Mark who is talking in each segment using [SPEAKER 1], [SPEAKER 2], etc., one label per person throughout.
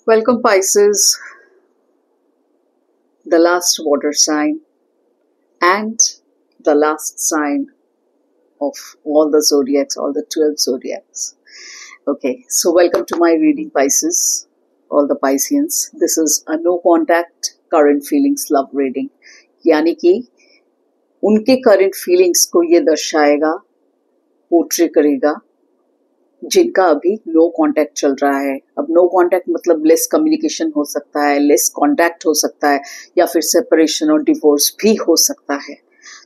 [SPEAKER 1] Welcome, Pisces, the last water sign and the last sign of all the zodiacs, all the 12 zodiacs. Okay, so welcome to my reading, Pisces, all the Pisceans. This is a no contact current feelings love reading. यानी कि उनके current feelings को ये दर्शाएगा, portray करेगा जिनका अभी no contact चल रहा है। अब नो कांटेक्ट मतलब लेस कम्युनिकेशन हो सकता है, लेस कांटेक्ट हो सकता है, या फिर सेपरेशन और डिवोर्स भी हो सकता है।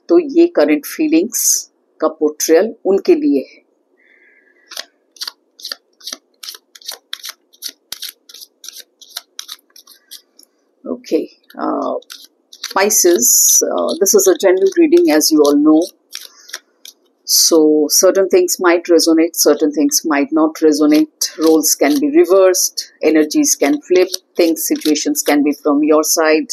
[SPEAKER 1] तो ये करंट फीलिंग्स का पोर्ट्रेयल उनके लिए है। Okay, Pisces, this is a general reading, as you all know. So certain things might resonate, certain things might not resonate. Roles can be reversed, energies can flip, things, situations can be from your side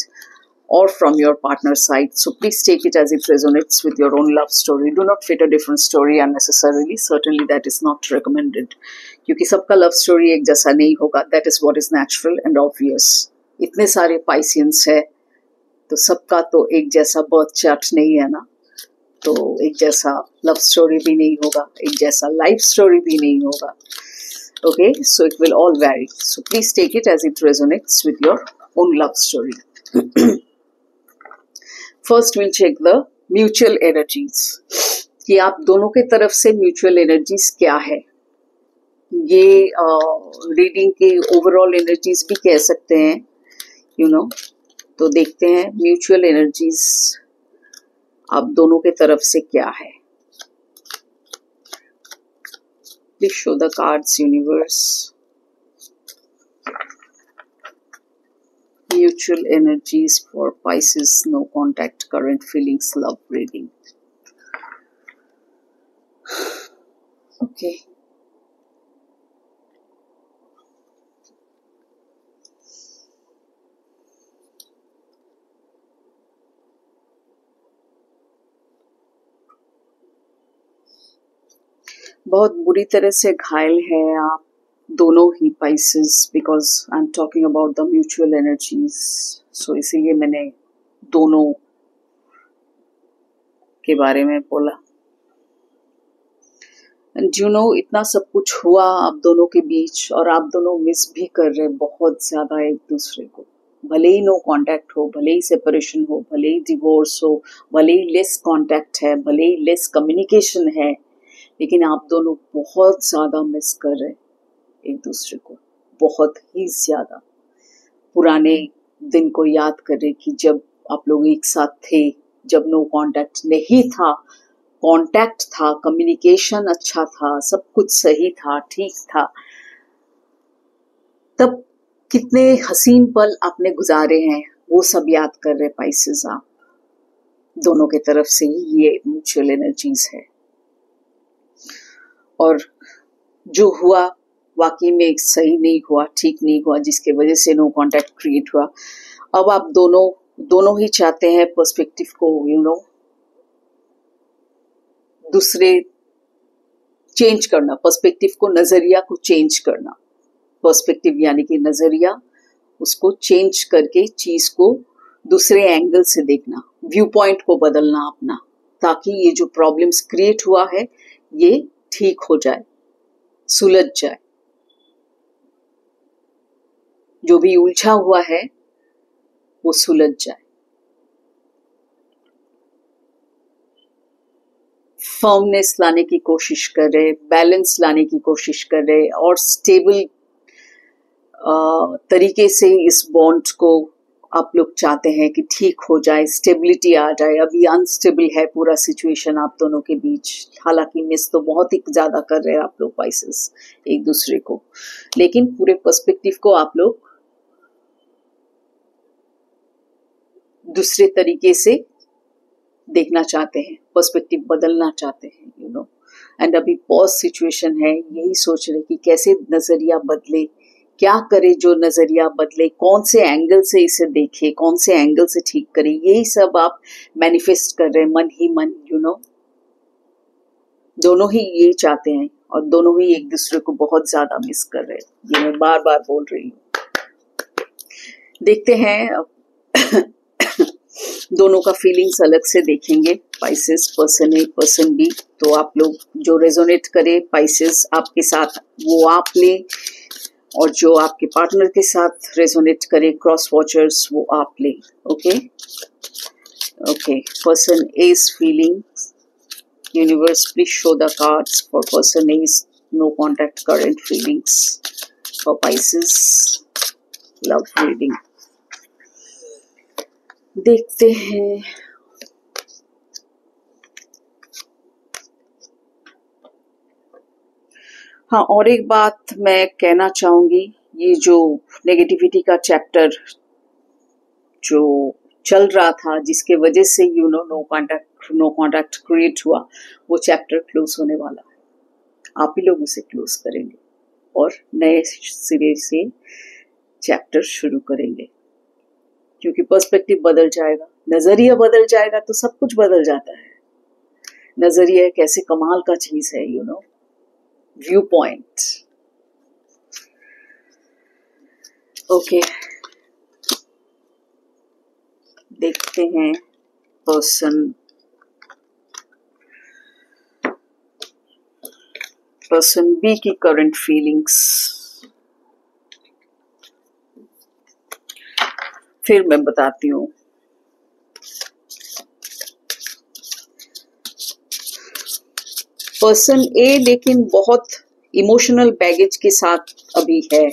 [SPEAKER 1] or from your partner's side. So please take it as it resonates with your own love story. Do not fit a different story unnecessarily. Certainly that is not recommended. क्योंकि सबका love story एक जैसा नहीं होगा. That is what is natural and obvious. इतने सारे Pisceans है, तो सबका तो एक जैसा birth chart नहीं है ना. तो एक जैसा लव स्टोरी भी नहीं होगा, एक जैसा लाइफ स्टोरी भी नहीं होगा. Okay, so it will all vary. So please take it as it resonates with your own love story. First will check the mutual energies कि आप दोनों के तरफ से म्यूचुअल एनर्जीज क्या है. ये रीडिंग के ओवरऑल एनर्जीज भी कह सकते हैं, यू नो. तो देखते हैं म्यूचुअल एनर्जीज आप दोनों के तरफ से क्या है. Please show the cards universe. Mutual energies for Pisces no contact current feelings love reading. Okay, बहुत बुरी तरह से घायल है आप दोनों ही Pisces, because I am talking about the mutual energies. So इसीलिए मैंने दोनों के बारे में बोला. एंड यू नो, इतना सब कुछ हुआ आप दोनों के बीच और आप दोनों मिस भी कर रहे बहुत ज्यादा एक दूसरे को. भले ही नो कांटेक्ट हो, भले ही सेपरेशन हो, भले ही डिवोर्स हो, भले ही लेस कांटेक्ट है, भले ही लेस कम्युनिकेशन है, लेकिन आप दोनों बहुत ज्यादा मिस कर रहे एक दूसरे को, बहुत ही ज्यादा. पुराने दिन को याद कर रहे कि जब आप लोग एक साथ थे, जब नो कांटेक्ट नहीं था, कांटेक्ट था, कम्युनिकेशन अच्छा था, सब कुछ सही था, ठीक था. तब कितने हसीन पल आपने गुजारे हैं, वो सब याद कर रहे Pisces आप दोनों के तरफ से ही. ये म्यूचुअल एनर्जीज है. और जो हुआ वाकई में सही नहीं हुआ, ठीक नहीं हुआ, जिसके वजह से नो कांटेक्ट क्रिएट हुआ. अब आप दोनों ही चाहते हैं पर्सपेक्टिव को, यू नो, दूसरे चेंज करना, पर्सपेक्टिव को, नजरिया को चेंज करना. पर्सपेक्टिव यानी कि नजरिया, उसको चेंज करके चीज को दूसरे एंगल से देखना, व्यू पॉइंट को बदलना अपना, ताकि ये जो प्रॉब्लम्स क्रिएट हुआ है ये ठीक हो जाए, सुलझ जाए. जो भी उलझा हुआ है वो सुलझ जाए. फर्मनेस लाने की कोशिश कर रहे, बैलेंस लाने की कोशिश कर रहे और स्टेबल तरीके से इस बॉन्ड को आप लोग चाहते हैं कि ठीक हो जाए, स्टेबिलिटी आ जाए. अभी अनस्टेबल है पूरा सिचुएशन आप दोनों के बीच. हालांकि मिस तो बहुत ही ज्यादा कर रहे हैं आप लोग Pisces एक दूसरे को, लेकिन पूरे पर्सपेक्टिव को आप लोग दूसरे तरीके से देखना चाहते हैं, पर्सपेक्टिव बदलना चाहते हैं, यू नो. एंड अभी पॉज सिचुएशन है, यही सोच रहे कि कैसे नजरिया बदले, क्या करे जो नजरिया बदले, कौन से एंगल से इसे देखे, कौन से एंगल से ठीक करे. यही सब आप मैनिफेस्ट कर रहे हैं मन ही मन, यू नो. दोनों ही ये चाहते हैं और दोनों ही एक दूसरे को बहुत ज्यादा मिस कर रहे हैं. ये मैं बार बार बोल रही हूँ. देखते हैं दोनों का फीलिंग्स अलग से देखेंगे, Pisces, person A person B. तो आप लोग जो रेजोनेट करे पाइसेस आपके साथ वो आप ले, और जो आपके पार्टनर के साथ रेजोनेट करे क्रॉस वॉचर्स वो आप ले। Okay okay, person A is feeling, universe please show the cards for person A is no contact current feelings for Pisces love reading. देखते हैं। हाँ, और एक बात मैं कहना चाहूंगी, ये जो नेगेटिविटी का चैप्टर जो चल रहा था, जिसके वजह से नो कॉन्टैक्ट क्रिएट हुआ, वो चैप्टर क्लोज होने वाला है। आप ही लोग उसे क्लोज करेंगे और नए सिरे से चैप्टर शुरू करेंगे, क्योंकि पर्सपेक्टिव बदल जाएगा, नजरिया बदल जाएगा तो सब कुछ बदल जाता है। नजरिया कैसे कमाल का चीज है, व्यू पॉइंट। ओके, देखते हैं पर्सन बी की करंट फीलिंग्स। फिर मैं बताती हूँ। पर्सन ए लेकिन बहुत इमोशनल बैगेज के साथ अभी है,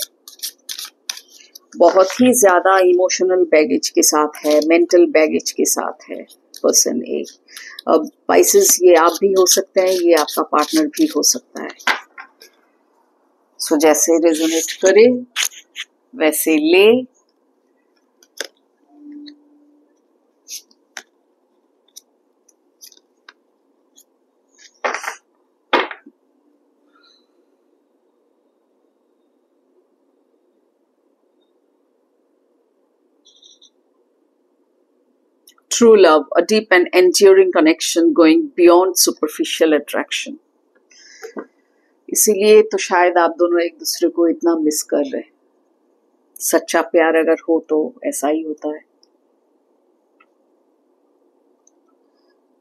[SPEAKER 1] बहुत ही ज्यादा इमोशनल बैगेज के साथ है, मेंटल बैगेज के साथ है पर्सन ए। अब पाइसेस, ये आप भी हो सकते हैं, ये आपका पार्टनर भी हो सकता है। सो जैसे रेजोनेट करे वैसे ले। True love, a deep and enduring connection going beyond superficial attraction. इसीलिए तो शायद आप दोनों एक दूसरे को इतना मिस कर रहे हैं। सच्चा प्यार अगर हो तो ऐसा ही होता है।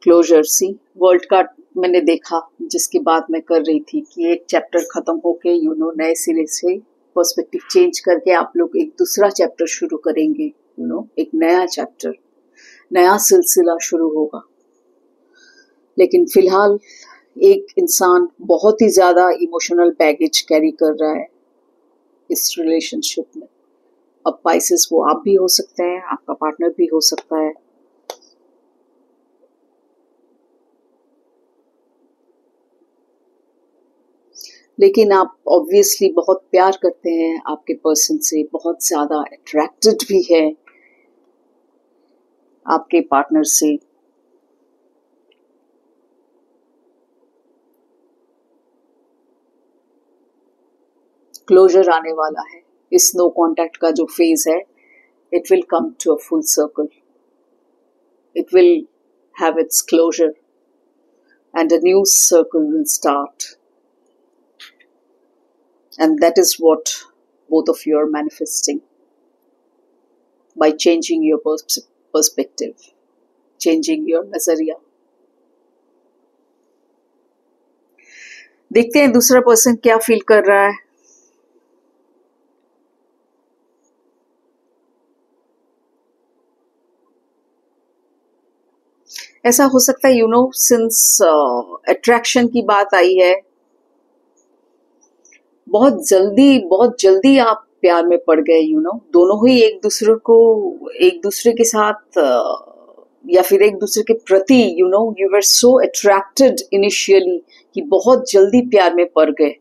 [SPEAKER 1] क्लोजर, सी वर्ल्ड कार्ड मैंने देखा, जिसकी बात मैं कर रही थी कि एक चैप्टर खत्म होके नए सिरे से पर्सपेक्टिव चेंज करके आप लोग एक दूसरा चैप्टर शुरू करेंगे। एक नया चैप्टर, नया सिलसिला शुरू होगा। लेकिन फिलहाल एक इंसान बहुत ही ज्यादा इमोशनल बैगेज कैरी कर रहा है इस रिलेशनशिप में। अब पाइसेस, वो आप भी हो सकते हैं, आपका पार्टनर भी हो सकता है। लेकिन आप ऑब्वियसली बहुत प्यार करते हैं आपके पर्सन से, बहुत ज्यादा अट्रैक्टेड भी है आपके पार्टनर से। क्लोजर आने वाला है। इस नो कांटेक्ट का जो फेज है, it will come to a full circle, it will have its closure and a new circle will start, and that is what both of you are manifesting by changing your perspective, changing your nazariya. देखते हैं दूसरा person क्या feel कर रहा है। ऐसा हो सकता है सिंस अट्रैक्शन की बात आई है, बहुत जल्दी आप प्यार में पड़ गए। दोनों ही एक दूसरे के साथ या फिर एक दूसरे के प्रति you were so attracted initially कि बहुत जल्दी प्यार में पड़ गए।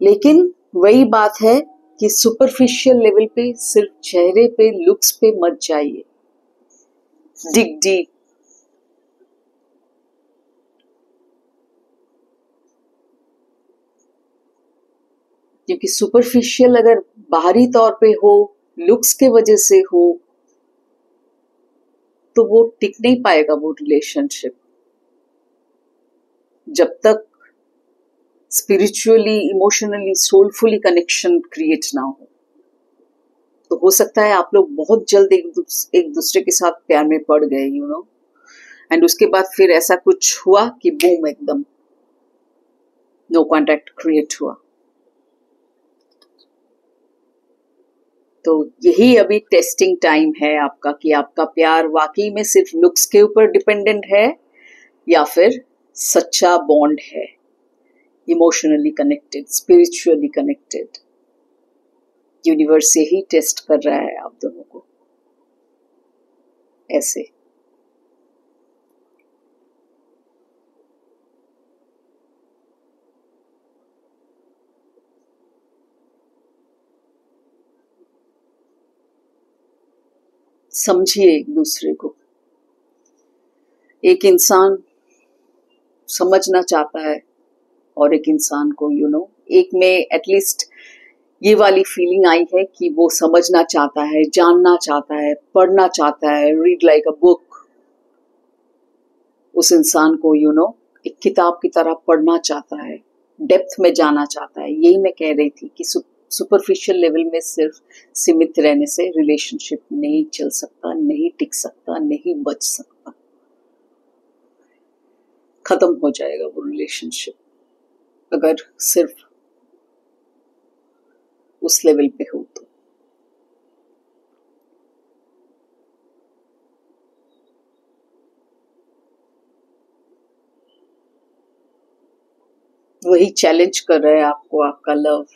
[SPEAKER 1] लेकिन वही बात है कि सुपरफिशियल लेवल पे, सिर्फ चेहरे पे, लुक्स पे मत जाइए, डिग डीप। क्योंकि सुपरफिशियल अगर बाहरी तौर पे हो, लुक्स के वजह से हो, तो वो टिक नहीं पाएगा वो रिलेशनशिप, जब तक spiritually, emotionally, soulfully connection create ना हो। तो हो सकता है आप लोग बहुत जल्द एक दूसरे के साथ प्यार में पड़ गए, एंड उसके बाद फिर ऐसा कुछ हुआ कि बूम, एकदम नो कॉन्टैक्ट क्रिएट हुआ। तो यही अभी टेस्टिंग टाइम है आपका कि आपका प्यार वाकई में सिर्फ लुक्स के ऊपर डिपेंडेंट है या फिर सच्चा बॉन्ड है, emotionally connected, spiritually connected. Universe यही टेस्ट कर रहा है आप दोनों को ऐसे। समझिए एक दूसरे को। एक इंसान समझना चाहता है और एक इंसान को एक में एटलीस्ट ये वाली फीलिंग आई है कि वो समझना चाहता है, जानना चाहता है, पढ़ना चाहता है, रीड लाइक अ बुक। उस इंसान को एक किताब की तरह पढ़ना चाहता है, डेप्थ में जाना चाहता है। यही मैं कह रही थी कि सुपरफिशियल लेवल में सिर्फ सीमित रहने से रिलेशनशिप नहीं चल सकता, नहीं टिक सकता, नहीं बच सकता, खत्म हो जाएगा वो रिलेशनशिप अगर सिर्फ उस लेवल पे हो तो। वही चैलेंज कर रहा है आपको, आपका love,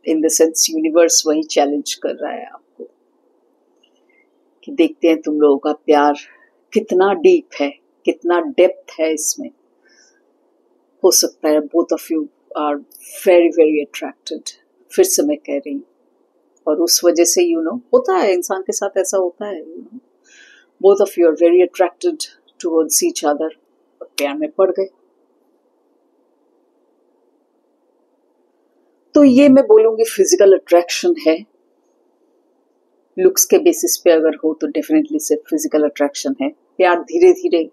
[SPEAKER 1] in the sense universe वही चैलेंज कर रहा है आपको कि देखते हैं तुम लोगों का प्यार कितना डीप है, कितना डेप्थ है इसमें। हो सकता है both of you are very very attracted, फिर से मैं कह रही हूँ, और उस वजह से होता है, इंसान के साथ ऐसा होता है, both of you are very attracted towards each other, और प्यार में पड़ गए। तो ये मैं बोलूंगी फिजिकल अट्रैक्शन है। लुक्स के बेसिस पे अगर हो तो डेफिनेटली सिर्फ फिजिकल अट्रैक्शन है। प्यार धीरे धीरे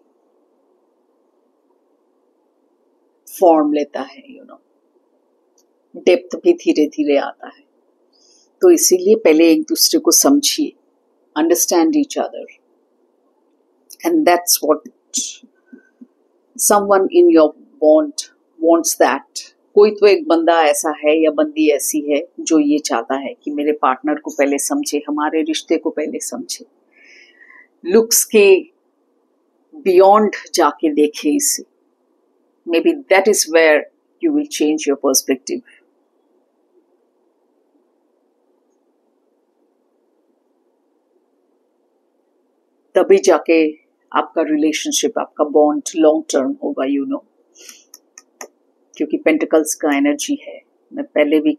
[SPEAKER 1] फॉर्म लेता है, डेप्थ भी धीरे धीरे आता है। तो इसीलिए पहले एक दूसरे को समझिए, understand each other, and that's what someone in your bond wants that. कोई तो एक बंदा ऐसा है या बंदी ऐसी है जो ये चाहता है कि मेरे पार्टनर को पहले समझे, हमारे रिश्ते को पहले समझे, लुक्स के बियॉन्ड जाके देखे इसे। Maybe that is where you will change your perspective. तभी जाके आपका रिलेशनशिप, आपका बॉन्ड लॉन्ग टर्म होगा, क्योंकि पेंटिकल्स का एनर्जी है। मैं पहले भी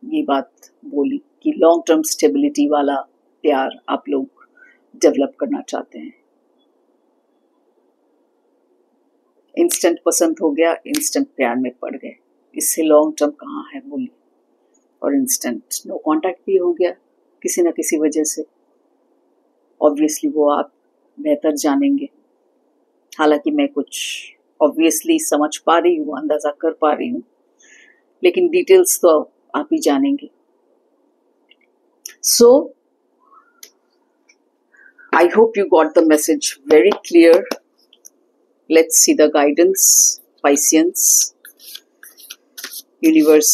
[SPEAKER 1] ये बात बोली कि लॉन्ग टर्म स्टेबिलिटी वाला प्यार आप लोग डेवलप करना चाहते हैं। इंस्टेंट पसंद हो गया, इंस्टेंट प्यार में पड़ गए, इससे लॉन्ग टर्म कहाँ है बोलिए। और इंस्टेंट नो कांटेक्ट भी हो गया किसी ना किसी वजह से, ऑब्वियसली वो आप बेहतर जानेंगे। हालांकि मैं कुछ ऑब्वियसली समझ पा रही हूँ, अंदाजा कर पा रही हूँ, लेकिन डिटेल्स तो आप ही जानेंगे। So I hope you got the message very clear. Let's see the guidance, Pisceans. Universe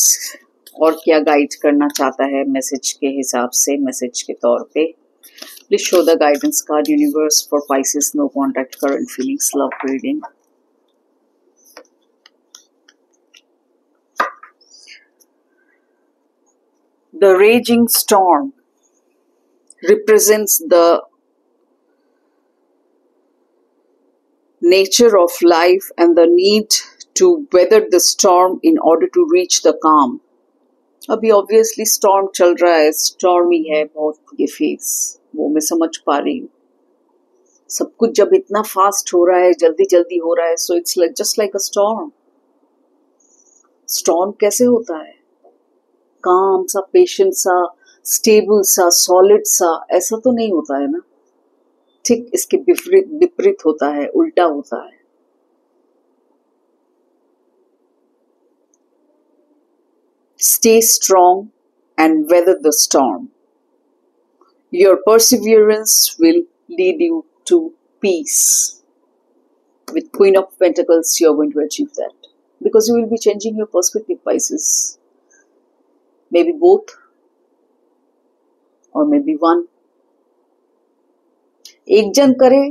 [SPEAKER 1] और क्या गाइड करना चाहता है मैसेज के हिसाब से, मैसेज के तौर पे। Please show the guidance card universe for Pisces no contact current feelings love reading. The raging storm represents the nature of life and the need to weather the storm in order to reach the calm. अभी obviously storm चल रहा है, stormy है बहुत ये phase, वो मैं समझ पा रही हूँ। सब कुछ जब इतना फास्ट हो रहा है, जल्दी जल्दी हो रहा है, so it's just like a storm. Storm कैसे होता है? काम सा, पेशेंट सा, स्टेबल सा, सॉलिड सा, ऐसा तो नहीं होता है ना। ठीक इसके विपरीत होता है, उल्टा होता है। Stay strong and weather the storm. Your perseverance will lead you to peace. With Queen of Pentacles, you're going to achieve that. Because you will be changing your perspective, Pisces. Maybe both, or maybe one. एक जन करे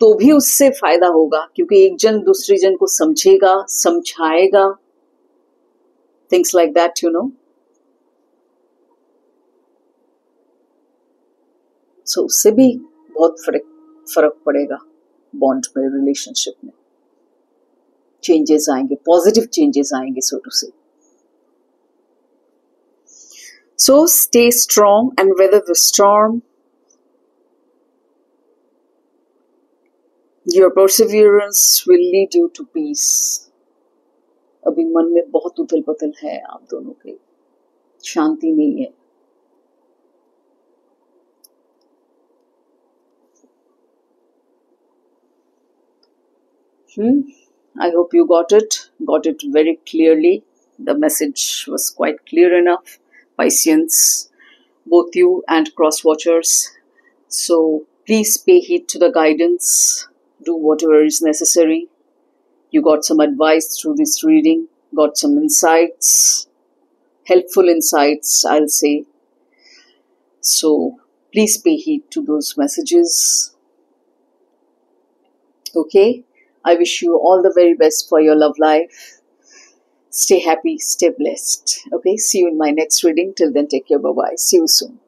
[SPEAKER 1] तो भी उससे फायदा होगा, क्योंकि एक जन दूसरे जन को समझेगा, समझाएगा. Things like that, you know. So उससे भी बहुत फर्क पड़ेगा बॉन्ड में, रिलेशनशिप में. चेंजेस आएंगे, पॉजिटिव चेंजेस आएंगे, so to say. So stay strong and weather the storm. Your perseverance will lead you to peace. अभी मन में बहुत उथल पुथल है आप दोनों के, शांति नहीं है. I hope you got it very clearly. The message was quite clear enough, Pisceans, both you and cross watchers. So please pay heed to the guidance. Do whatever is necessary. You got some advice through this reading, got some insights, helpful insights, I'll say. So please pay heed to those messages. Okay? I wish you all the very best for your love life. Stay happy, stay blessed. Okay, see you in my next reading. Till then, take care. Bye-bye. See you soon.